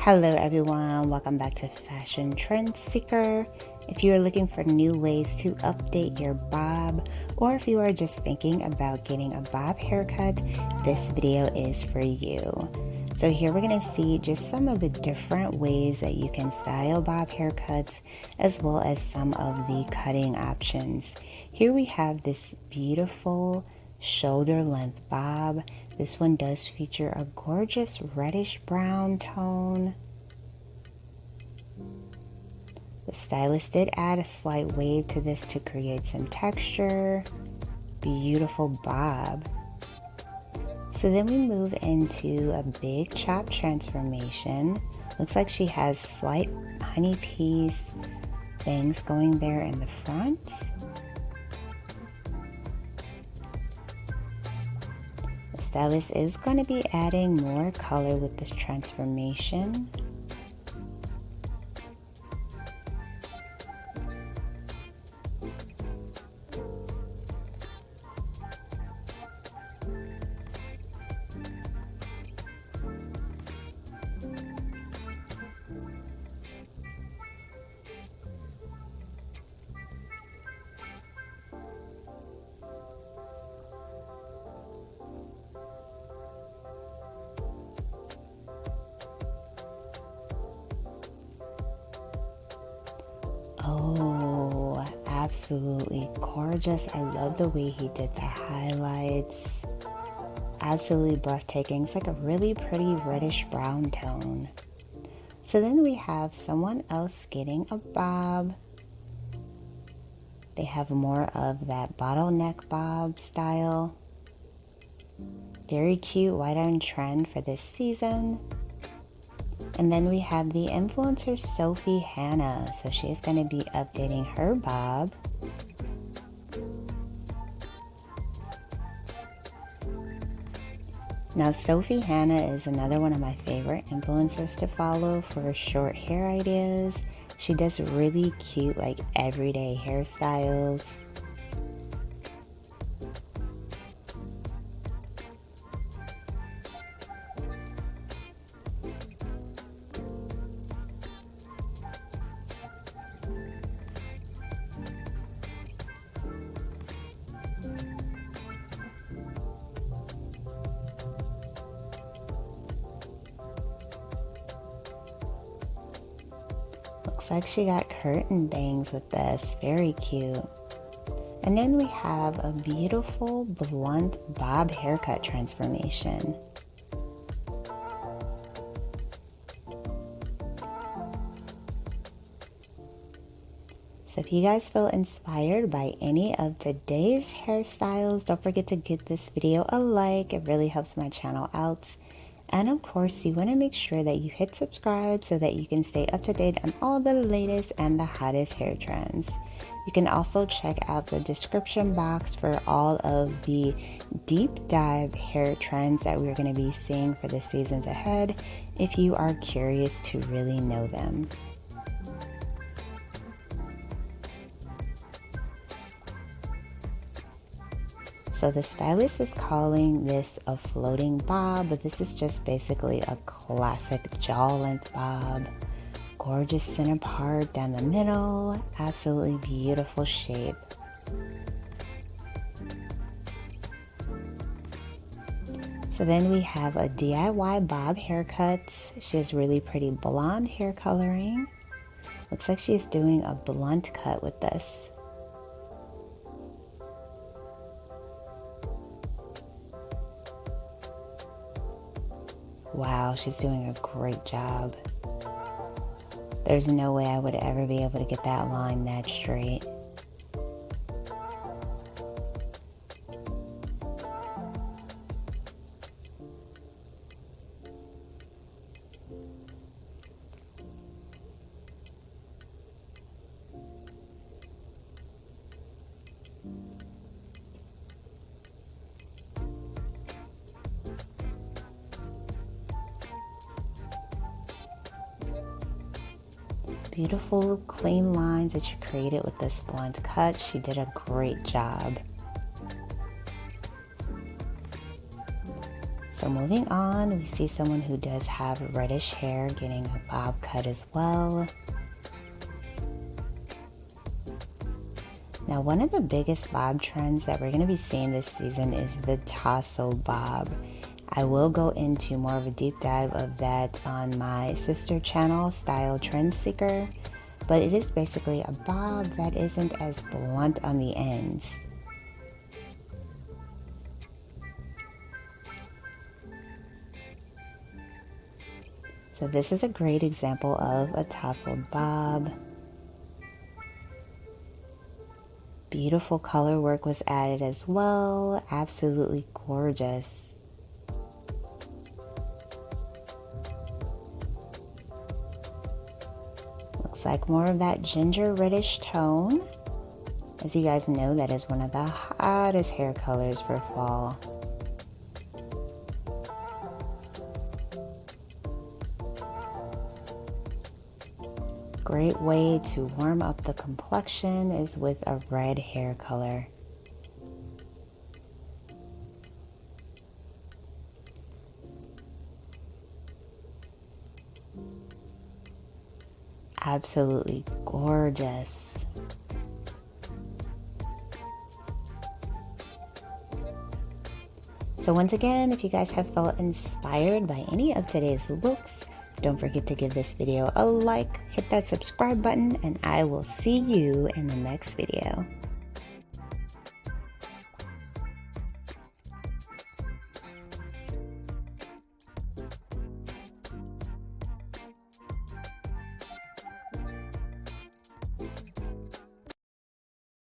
Hello everyone, welcome back to Fashion Trend Seeker. If you are looking for new ways to update your bob, or if you are just thinking about getting a bob haircut, this video is for you. So here we're going to see just some of the different ways that you can style bob haircuts, as well as some of the cutting options. Here we have this beautiful shoulder length bob. This one does feature a gorgeous reddish brown tone. The stylist did add a slight wave to this to create some texture. Beautiful bob. So then we move into a big chop transformation. Looks like she has slight honey piece bangs going there in the front. The stylist is going to be adding more color with this transformation. Oh, absolutely gorgeous. I love the way he did the highlights. Absolutely breathtaking. It's like a really pretty reddish brown tone. So then we have someone else getting a bob. They have more of that bottleneck bob style. Very cute, white on trend for this season. And then we have the influencer Sophie Hannah. So she is going to be updating her bob. Now Sophie Hannah is another one of my favorite influencers to follow for short hair ideas. She does really cute, like everyday hairstyles. Looks like she got curtain bangs with this. Very cute. And then we have a beautiful blunt bob haircut transformation. So if you guys feel inspired by any of today's hairstyles, don't forget to give this video a like. It really helps my channel out. And of course, you want to make sure that you hit subscribe so that you can stay up to date on all the latest and the hottest hair trends. You can also check out the description box for all of the deep dive hair trends that we're going to be seeing for the seasons ahead if you are curious to really know them. So the stylist is calling this a floating bob, but this is just basically a classic jaw length bob. Gorgeous center part down the middle, absolutely beautiful shape. So then we have a DIY bob haircut. She has really pretty blonde hair coloring. Looks like she's doing a blunt cut with this. Wow, she's doing a great job. There's no way I would ever be able to get that line that straight. Beautiful clean lines that she created with this blunt cut. She did a great job. So moving on, we see someone who does have reddish hair getting a bob cut as well. Now, one of the biggest bob trends that we're going to be seeing this season is the tassel bob. I will go into more of a deep dive of that on my sister channel, Style Trend Seeker, but it is basically a bob that isn't as blunt on the ends. So this is a great example of a tasseled bob. Beautiful color work was added as well. Absolutely gorgeous. Looks like more of that ginger reddish tone. As you guys know, that is one of the hottest hair colors for fall. Great way to warm up the complexion is with a red hair color. Absolutely gorgeous. So once again, if you guys have felt inspired by any of today's looks, don't forget to give this video a like, hit that subscribe button, and I will see you in the next video.